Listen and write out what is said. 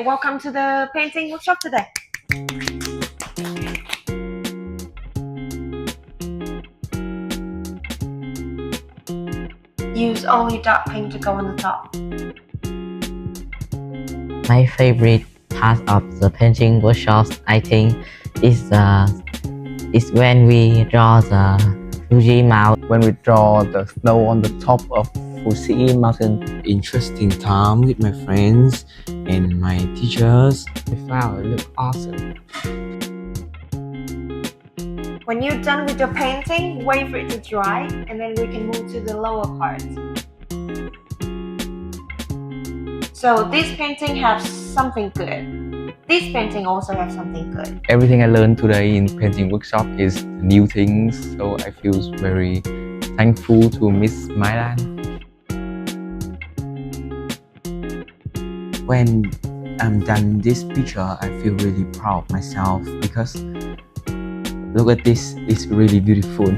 Welcome to the painting workshop today. Use only dark paint to go on the top. My favorite part of the painting workshop, I think, is when we draw the Fuji Mountain. When we draw the snow on the top of Fuji Mountain. Interesting time with my friends and my teachers. The flower look awesome. When you're done with your painting, wait for it to dry, and then we can move to the lower part. So this painting has something good. This painting also has something good. Everything I learned today in painting workshop is new things, so I feel very thankful to Miss Mylan. When I'm done this picture, I feel really proud of myself because look at this, it's really beautiful.